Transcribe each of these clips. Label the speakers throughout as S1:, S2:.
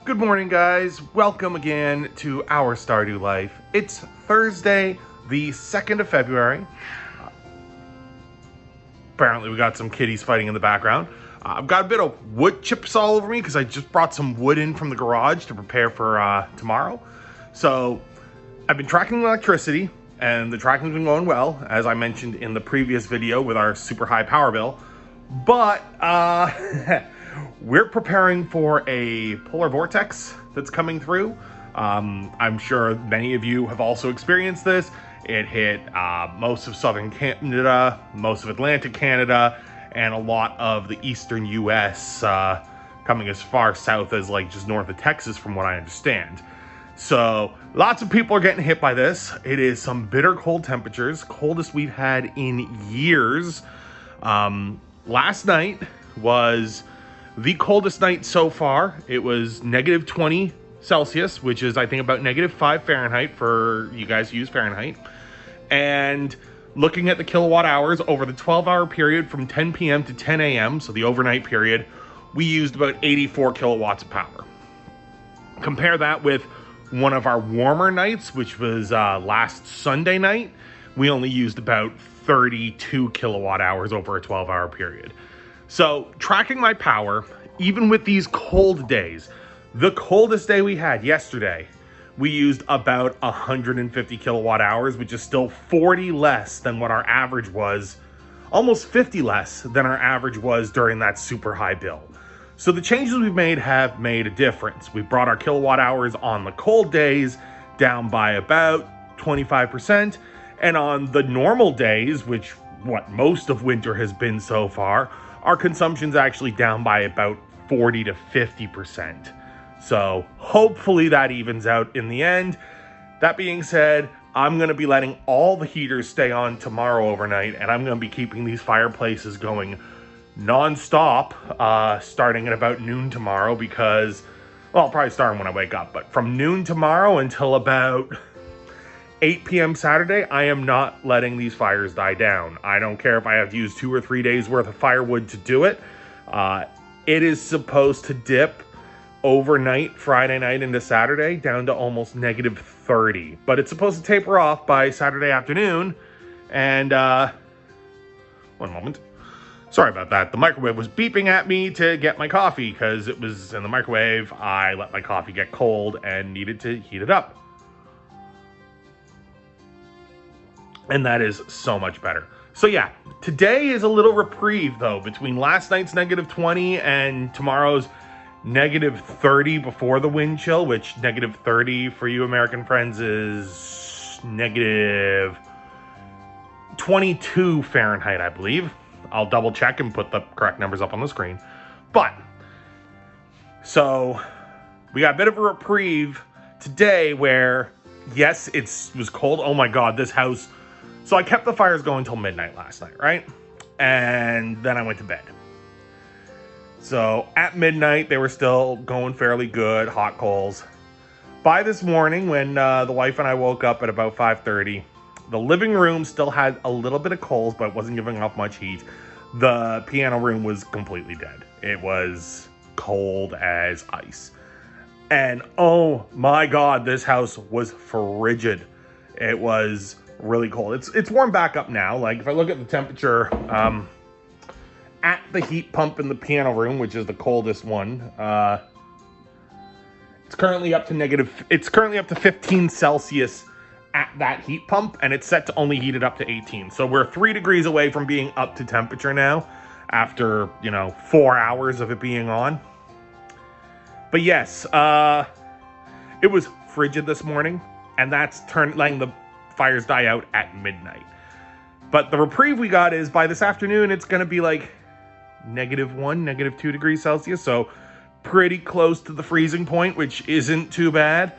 S1: Good morning, guys. Welcome again to our Stardew life. It's Thursday, the 2nd of February. Apparently, we got some kitties fighting in the background. I've got a bit of wood chips all over me because I just brought some wood in from the garage to prepare for tomorrow. So, I've been tracking electricity, and the tracking's been going well, as I mentioned in the previous video with our super high power bill. But, we're preparing for a polar vortex that's coming through. I'm sure many of you have also experienced this. It hit most of southern Canada, most of Atlantic Canada, and a lot of the eastern US, coming as far south as like just north of Texas from what I understand. So lots of people are getting hit by this. It is some bitter cold temperatures, coldest we've had in years. Last night was the coldest night so far. It was negative 20 Celsius, which is I think about negative 5 Fahrenheit for you guys who use Fahrenheit. And looking at the kilowatt hours over the 12-hour period from 10 p.m. to 10 a.m., so the overnight period, we used about 84 kilowatts of power. Compare that with one of our warmer nights, which was last Sunday night. We only used about 32 kilowatt hours over a 12-hour period. So tracking my power, even with these cold days, the coldest day we had yesterday, we used about 150 kilowatt hours, which is still 40 less than what our average was, almost 50 less than our average was during that super high bill. So the changes we've made have made a difference. We've brought our kilowatt hours on the cold days down by about 25%. And on the normal days, which what most of winter has been so far, our consumption's actually down by about 40 to 50%. So hopefully that evens out in the end. That being said, I'm going to be letting all the heaters stay on tomorrow overnight, and I'm going to be keeping these fireplaces going non-stop, starting at about noon tomorrow because, well, I'll probably start when I wake up, but from noon tomorrow until about 8 p.m. Saturday, I am not letting these fires die down. I don't care if I have to use 2 or 3 days worth of firewood to do it. It is supposed to dip overnight, Friday night into Saturday, down to almost negative 30. But it's supposed to taper off by Saturday afternoon. And, one moment. Sorry about that. The microwave was beeping at me to get my coffee because it was in the microwave. I let my coffee get cold and needed to heat it up. And that is so much better. So yeah, today is a little reprieve though, between last night's negative 20 and tomorrow's negative 30 before the wind chill, which negative 30 for you American friends is negative 22 Fahrenheit, I believe. I'll double check and put the correct numbers up on the screen. But, so we got a bit of a reprieve today where, yes, it was cold. Oh my God, this house. So I kept the fires going till midnight last night, right? And then I went to bed. So at midnight, they were still going fairly good, hot coals. By this morning, when the wife and I woke up at about 5:30, the living room still had a little bit of coals, but it wasn't giving off much heat. The piano room was completely dead. It was cold as ice. And oh my God, this house was frigid. It was really cold. It's warmed back up now. Like if I look at the temperature at the heat pump in the piano room, which is the coldest one, it's currently up to 15 Celsius at that heat pump, and it's set to only heat it up to 18. So we're 3 degrees away from being up to temperature now after, 4 hours of it being on. But yes, it was frigid this morning, and that's letting the fires die out at midnight. But the reprieve we got is by this afternoon, it's going to be like -1, -2 degrees Celsius. So pretty close to the freezing point, which isn't too bad.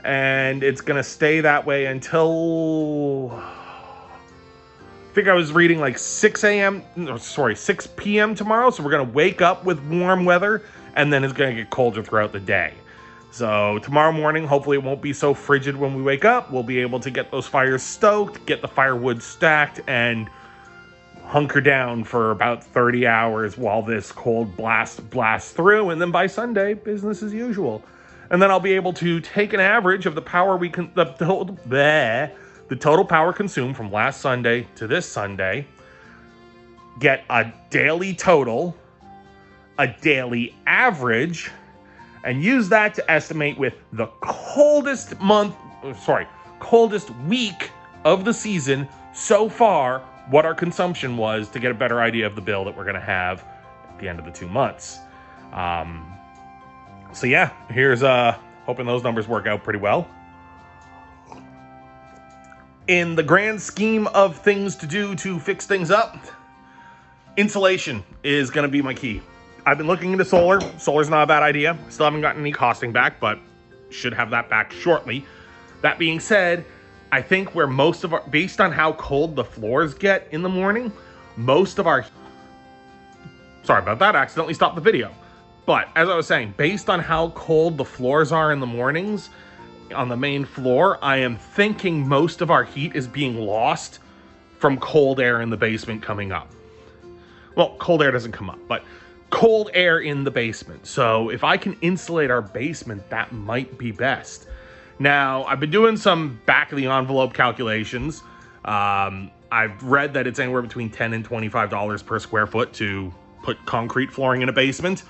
S1: And it's going to stay that way until, I think I was reading like 6 p.m. tomorrow. So we're going to wake up with warm weather, and then it's going to get colder throughout the day. So tomorrow morning, hopefully it won't be so frigid when we wake up. We'll be able to get those fires stoked, get the firewood stacked, and hunker down for about 30 hours while this cold blast blasts through. And then by Sunday, business as usual. And then I'll be able to take an average of the power the total power consumed from last Sunday to this Sunday, get a daily total, a daily average, and use that to estimate with the coldest week of the season so far what our consumption was, to get a better idea of the bill that we're going to have at the end of the 2 months. So yeah, here's hoping those numbers work out pretty well. In the grand scheme of things to do to fix things up, insulation is going to be my key. I've been looking into solar. Solar's not a bad idea. Still haven't gotten any costing back, but should have that back shortly. That being said, I think where most of our, based on how cold the floors get in the morning, most of our, sorry about that, accidentally stopped the video. But as I was saying, based on how cold the floors are in the mornings on the main floor, I am thinking most of our heat is being lost from cold air in the basement coming up. Well, cold air doesn't come up, but cold air in the basement. So if I can insulate our basement, that might be best. Now, I've been doing some back of the envelope calculations. I've read that it's anywhere between $10 and $25 per square foot to put concrete flooring in a basement,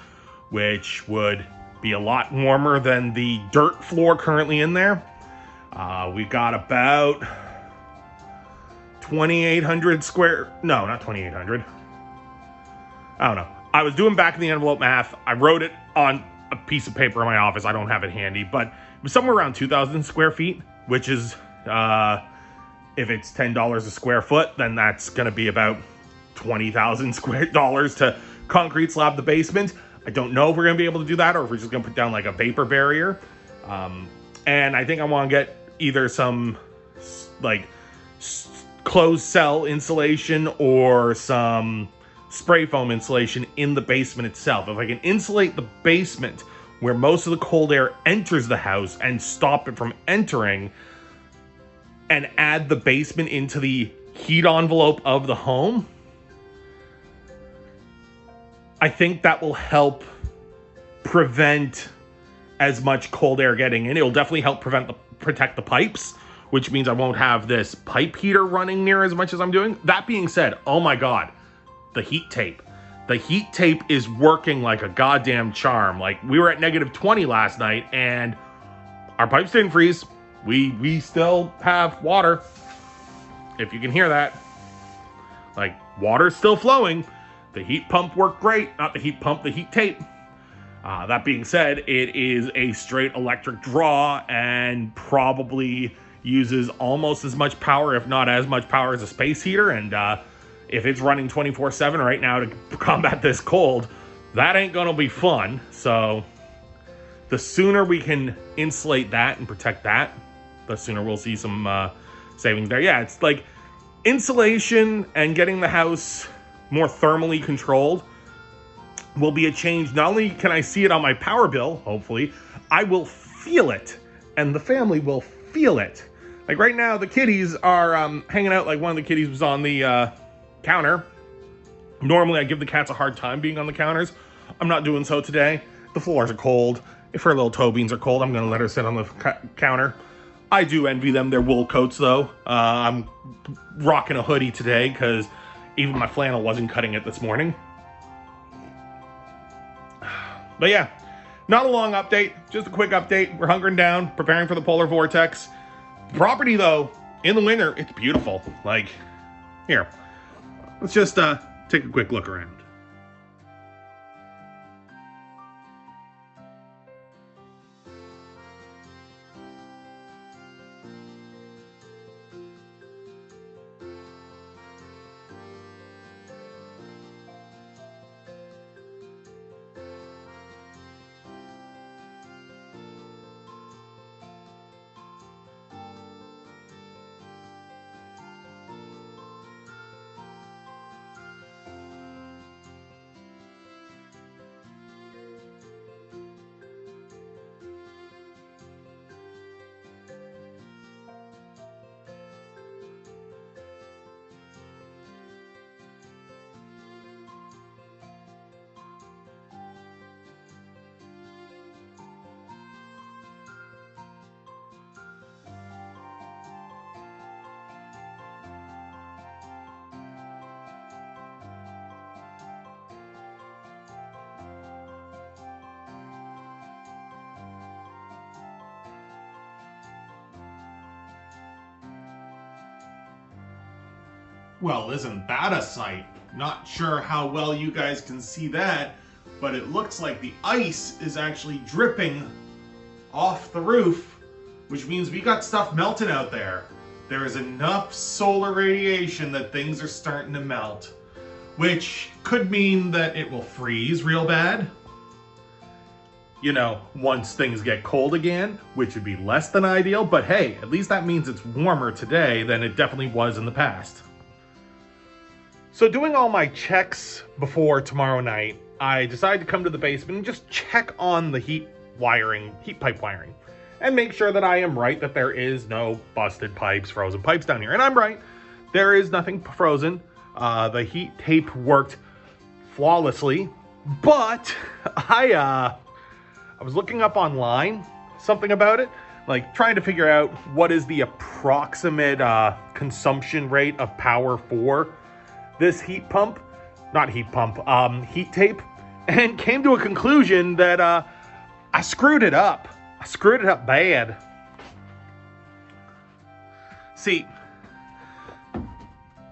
S1: which would be a lot warmer than the dirt floor currently in there. We've got about 2,800 square, no, not 2,800. I don't know. I was doing back of the envelope math. I wrote it on a piece of paper in my office. I don't have it handy, but it was somewhere around 2,000 square feet, which is, if it's $10 a square foot, then that's going to be about $20,000 to concrete slab the basement. I don't know if we're going to be able to do that, or if we're just going to put down like a vapor barrier. And I think I want to get either some like closed cell insulation or some spray foam insulation in the basement itself. If I can insulate the basement where most of the cold air enters the house and stop it from entering, and add the basement into the heat envelope of the home, I think that will help prevent as much cold air getting in. It'll definitely help protect the pipes, which means I won't have this pipe heater running near as much as I'm doing. That being said, oh my God, the heat tape. The heat tape is working like a goddamn charm. Like, we were at -20 last night and our pipes didn't freeze. We still have water. If you can hear that. Like, water's still flowing. The heat pump worked great. Not the heat pump, the heat tape. That being said, it is a straight electric draw and probably uses almost as much power, if not as much power, as a space heater. And if it's running 24/7 right now to combat this cold, that ain't gonna be fun. So the sooner we can insulate that and protect that, the sooner we'll see some savings there. Yeah, it's like insulation and getting the house more thermally controlled will be a change. Not only can I see it on my power bill, hopefully, I will feel it, and the family will feel it. Like right now, the kitties are hanging out. Like one of the kitties was on the counter. Normally, I give the cats a hard time being on the counters. I'm not doing so today. The floors are cold. If her little toe beans are cold, I'm going to let her sit on the counter. I do envy them their wool coats, though. I'm rocking a hoodie today because even my flannel wasn't cutting it this morning. But yeah, not a long update, just a quick update. We're hunkering down, preparing for the polar vortex. Property, though, in the winter, it's beautiful. Like, here, let's just take a quick look around. Well, isn't that a sight? Not sure how well you guys can see that, but it looks like the ice is actually dripping off the roof, which means we got stuff melting out there. There is enough solar radiation that things are starting to melt, which could mean that it will freeze real bad. You know, once things get cold again, which would be less than ideal, but hey, at least that means it's warmer today than it definitely was in the past. So doing all my checks before tomorrow night, I decided to come to the basement and just check on the heat pipe wiring, and make sure that I am right, that there is no busted pipes, frozen pipes down here. And I'm right, there is nothing frozen. The heat tape worked flawlessly, but I was looking up online something about it, like trying to figure out what is the approximate consumption rate of power for this heat tape, and came to a conclusion that I screwed it up. I screwed it up bad. See,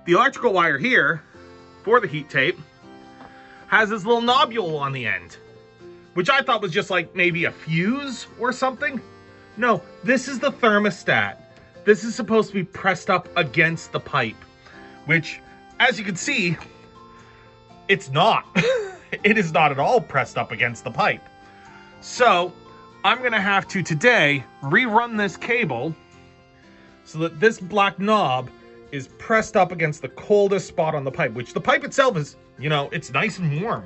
S1: the electrical wire here for the heat tape has this little nobule on the end, which I thought was just like maybe a fuse or something. No, this is the thermostat. This is supposed to be pressed up against the pipe, which, as you can see, it's not. It is not at all pressed up against the pipe. So I'm gonna have to today rerun this cable so that this black knob is pressed up against the coldest spot on the pipe, which the pipe itself is, you know, it's nice and warm.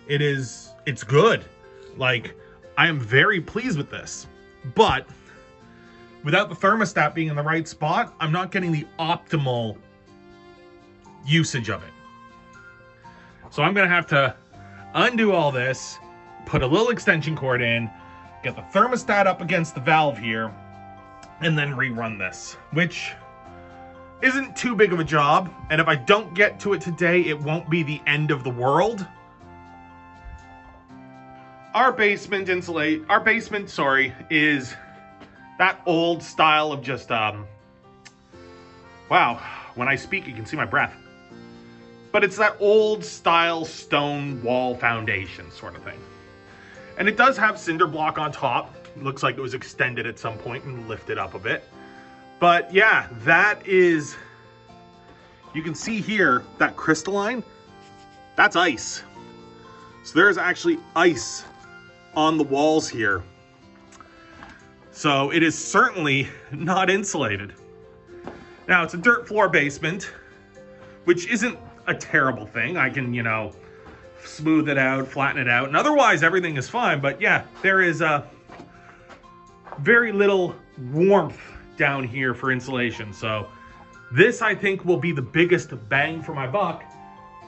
S1: It's good. Like, I am very pleased with this, but without the thermostat being in the right spot, I'm not getting the optimal usage of it. So I'm gonna have to undo all this, put a little extension cord in, get the thermostat up against the valve here, and then rerun this, which isn't too big of a job. And if I don't get to it today, it won't be the end of the world. Our basement, is that old style of just, wow, when I speak, you can see my breath. But it's that old style stone wall foundation sort of thing. And it does have cinder block on top. It looks like it was extended at some point and lifted up a bit. But yeah, that is, you can see here, that crystalline, that's ice. So there's actually ice on the walls here. So it is certainly not insulated. Now, it's a dirt floor basement, which isn't a terrible thing. I can, you know, smooth it out, flatten it out, and otherwise everything is fine. But yeah, there is very little warmth down here for insulation. So this, I think, will be the biggest bang for my buck,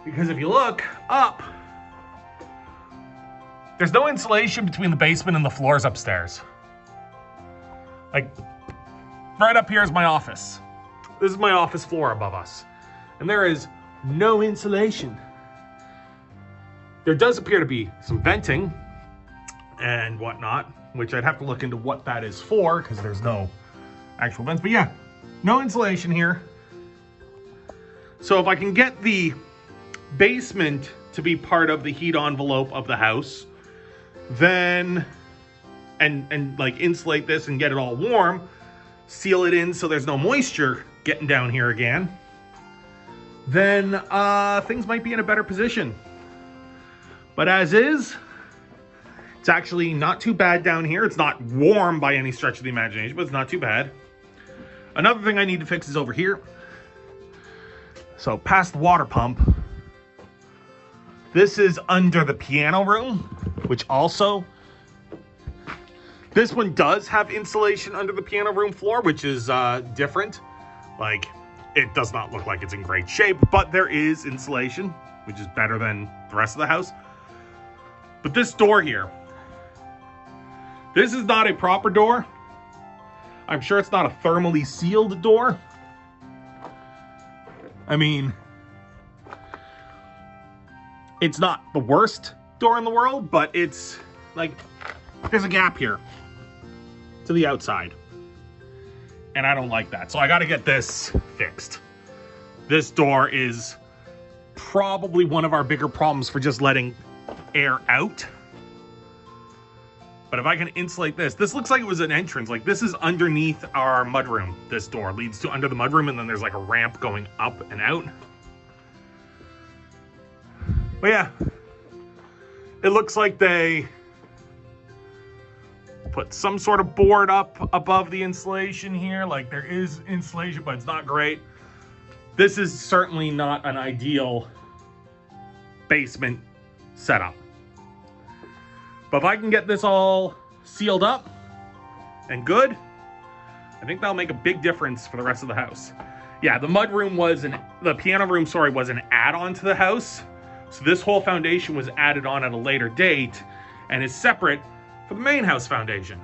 S1: because if you look up, there's no insulation between the basement and the floors upstairs. Like, right up here is my office. This is my office floor above us. And there is no insulation. There does appear to be some venting and whatnot, which I'd have to look into what that is for, because there's no actual vents. But yeah, no insulation here. So if I can get the basement to be part of the heat envelope of the house, then, and like insulate this and get it all warm, seal it in so there's no moisture getting down here again, then things might be in a better position. But as is, it's actually not too bad down here. It's not warm by any stretch of the imagination, but it's not too bad. Another thing I need to fix is over here. So past the water pump, this is under the piano room, which also, this one does have insulation under the piano room floor, which is different. Like, it does not look like it's in great shape, but there is insulation, which is better than the rest of the house. But this door here, this is not a proper door. I'm sure it's not a thermally sealed door. I mean, it's not the worst door in the world, but it's like, there's a gap here to the outside. And I don't like that. So I got to get this fixed. This door is probably one of our bigger problems for just letting air out. But if I can insulate this, this looks like it was an entrance. Like this is underneath our mudroom. This door leads to under the mudroom, and then there's like a ramp going up and out. But yeah, it looks like they put some sort of board up above the insulation here. Like there is insulation, but it's not great. This is certainly not an ideal basement setup. But if I can get this all sealed up and good, I think that'll make a big difference for the rest of the house. Yeah, the mudroom was the piano room, sorry, was an add-on to the house. So this whole foundation was added on at a later date and is separate for the main house foundation.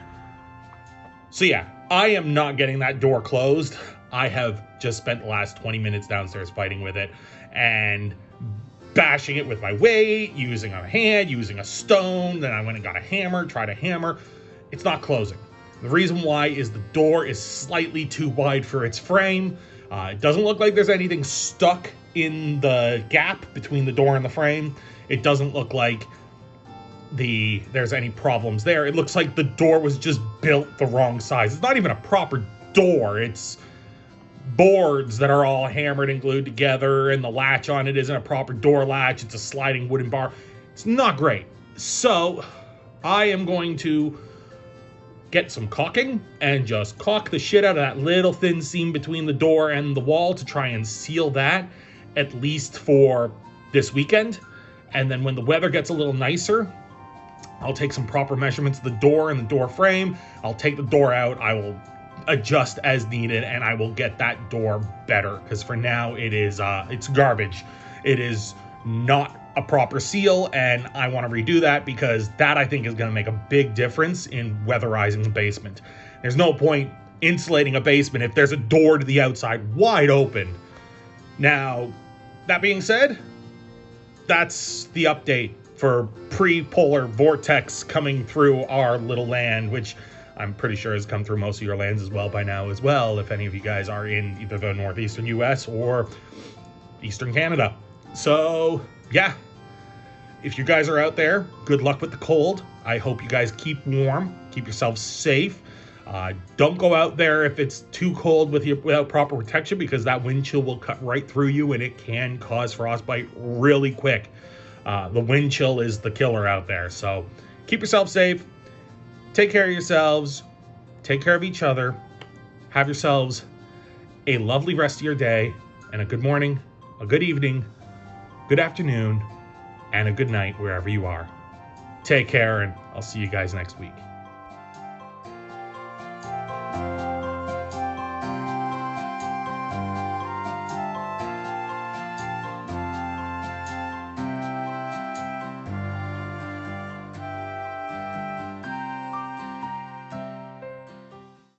S1: So yeah, I am not getting that door closed. I have just spent the last 20 minutes downstairs fighting with it and bashing it with my weight, using a hand, using a stone. Then I went and got a hammer, tried a hammer. It's not closing. The reason why is the door is slightly too wide for its frame. It doesn't look like there's anything stuck in the gap between the door and the frame. It doesn't look like there's any problems there. It looks like the door was just built the wrong size. It's not even a proper door. It's boards that are all hammered and glued together, and the latch on it isn't a proper door latch. It's a sliding wooden bar. It's not great. So I am going to get some caulking and just caulk the shit out of that little thin seam between the door and the wall to try and seal that, at least for this weekend. And then when the weather gets a little nicer, I'll take some proper measurements of the door and the door frame. I'll take the door out. I will adjust as needed, and I will get that door better, because for now it is it's garbage. It is not a proper seal, and I want to redo that, because that I think is going to make a big difference in weatherizing the basement. There's no point insulating a basement if there's a door to the outside wide open. Now, that being said, that's the update for pre-polar vortex coming through our little land, which I'm pretty sure has come through most of your lands as well by now as well, if any of you guys are in either the northeastern US or eastern Canada. So yeah, if you guys are out there, good luck with the cold. I hope you guys keep warm, keep yourselves safe. Don't go out there if it's too cold without proper protection, because that wind chill will cut right through you and it can cause frostbite really quick. The wind chill is the killer out there. So keep yourself safe. Take care of yourselves, take care of each other, have yourselves a lovely rest of your day, and a good morning, a good evening, good afternoon, and a good night wherever you are. Take care, and I'll see you guys next week.